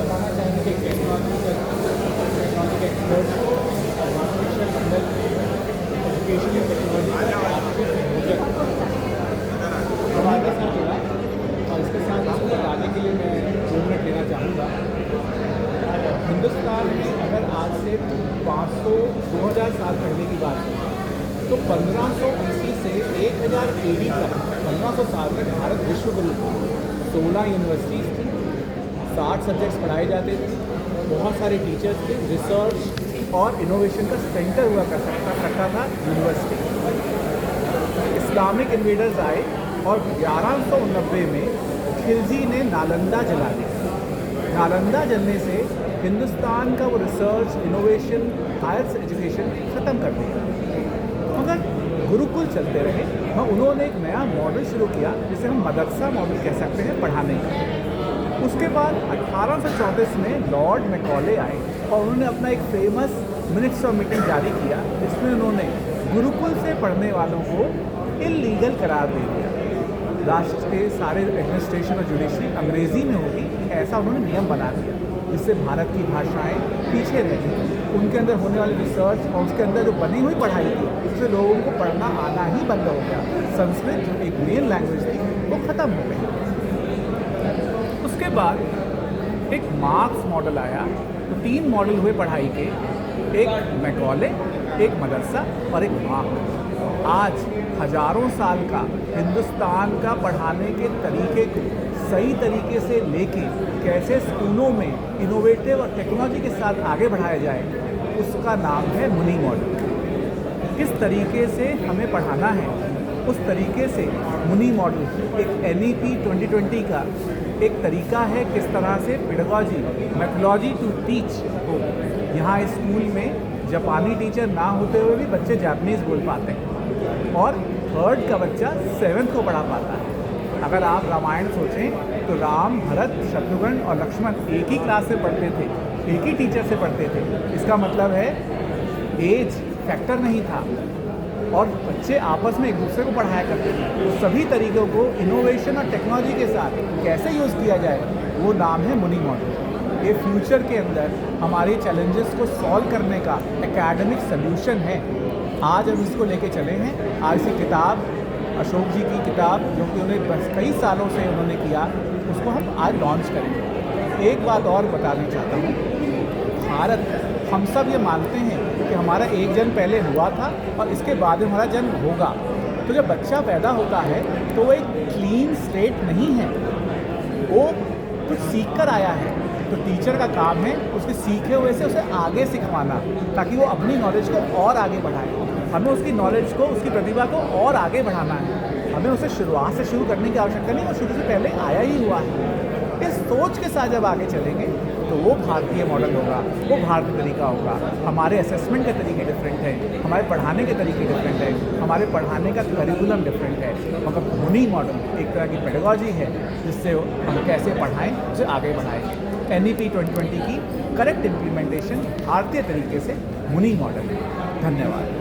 बताना चाहेंगे कि टेक्नोलॉजी के एक्सपर्ट्स को आर्टिफिशियल एजुकेशन एंड टेक्नोलॉजी हमारे के साथ जुड़ा और इसके साथ इसको बताने के लिए मैं 2 मिनट लेना चाहूँगा। हिंदुस्तान में अगर आज से 2000 साल पहले की बात है तो 1580 से 1000 AD तक 1500 साल में भारत विश्व गुरु था। 16 यूनिवर्सिटीज़ थी, 60 सब्जेक्ट्स पढ़ाए जाते थे, बहुत सारे टीचर्स थे, रिसर्च और इनोवेशन का सेंटर हुआ करता था यूनिवर्सिटी। इस्लामिक इन्वेडर्स आए और 1190 में खिलजी ने नालंदा जला दिया। नालंदा जलने से हिंदुस्तान का वो रिसर्च, इनोवेशन, हायर एजुकेशन ख़त्म कर दिया। मगर गुरुकुल चलते रहे और उन्होंने एक नया मॉडल शुरू किया जिसे हम मदरसा मॉडल कह सकते हैं पढ़ाने का। उसके बाद 1834 में लॉर्ड मैकॉले आए और उन्होंने अपना एक फेमस मिनट्स ऑफ मीटिंग जारी किया जिसमें उन्होंने गुरुकुल से पढ़ने वालों को इल्लीगल करार दे दिया। राष्ट्र के सारे एडमिनिस्ट्रेशन और जुडिशरी अंग्रेज़ी में होगी, ऐसा उन्होंने नियम बना दिया जिससे भारत की भाषाएं पीछे रही। उनके अंदर होने वाली रिसर्च और उसके अंदर जो बनी हुई पढ़ाई थी उससे लोगों को पढ़ना आना ही बंद हो गया। संस्कृत जो एक मेन लैंग्वेज थी वो ख़त्म हो गई। उसके बाद एक मार्क्स मॉडल आया, तो 3 मॉडल हुए पढ़ाई के, एक मैकॉले, एक मदरसा और एक मार्क्स। आज हजारों साल का हिंदुस्तान का पढ़ाने के तरीके को सही तरीके से लेके कैसे स्कूलों में इनोवेटिव और टेक्नोलॉजी के साथ आगे बढ़ाया जाए, उसका नाम है मुनि मॉडल। किस तरीके से हमें पढ़ाना है उस तरीके से मुनि मॉडल एक NEP 2020 का एक तरीका है किस तरह से पेडागॉजी, मेथोडोलॉजी टू टीच हो। यहाँ स्कूल में जापानी टीचर ना होते हुए भी बच्चे जापानीज़ बोल पाते हैं और 3rd का बच्चा 7th को पढ़ा पाता है। अगर आप रामायण सोचें तो राम, भरत, शत्रुघ्न और लक्ष्मण एक ही क्लास से पढ़ते थे, एक ही टीचर से पढ़ते थे। इसका मतलब है एज फैक्टर नहीं था और बच्चे आपस में एक दूसरे को पढ़ाया करते थे। तो सभी तरीक़ों को इनोवेशन और टेक्नोलॉजी के साथ कैसे यूज़ किया जाए वो नाम है मुनि मॉडल। ये फ्यूचर के अंदर हमारे चैलेंजेस को सॉल्व करने का एकेडमिक सल्यूशन है। आज हम इसको लेके चले हैं। आज की किताब, अशोक जी की किताब, जो कि उन्हें बस कई सालों से उन्होंने किया, उसको हम आज लॉन्च करेंगे। एक बात और बताना चाहता हूँ, भारत, हम सब ये मानते हैं कि हमारा एक जन्म पहले हुआ था और इसके बाद हमारा जन्म होगा। तो जब बच्चा पैदा होता है तो वो एक क्लीन स्लेट नहीं है, वो कुछ सीख कर आया है। तो टीचर का काम है उसके सीखे हुए से उसे आगे सिखवाना ताकि वो अपनी नॉलेज को और आगे बढ़ाए। हमें उसकी नॉलेज को, उसकी प्रतिभा को और आगे बढ़ाना है। हमें उसे शुरुआत से शुरू करने की आवश्यकता नहीं, वो शुरू से पहले आया ही हुआ है। इस सोच के साथ जब आगे चलेंगे तो वो भारतीय मॉडल होगा, वो भारतीय तरीका होगा। हमारे असेसमेंट के तरीके डिफरेंट हैं, हमारे पढ़ाने के तरीके डिफरेंट हैं, हमारे पढ़ाने का करिकुलम डिफरेंट है। मगर मुनि मॉडल एक तरह की पेडागॉजी है जिससे हम कैसे पढ़ाएं, उसे आगे बढ़ाएं। NEP 2020 की करेक्ट इम्प्लीमेंटेशन भारतीय तरीके से मुनि मॉडल है। धन्यवाद।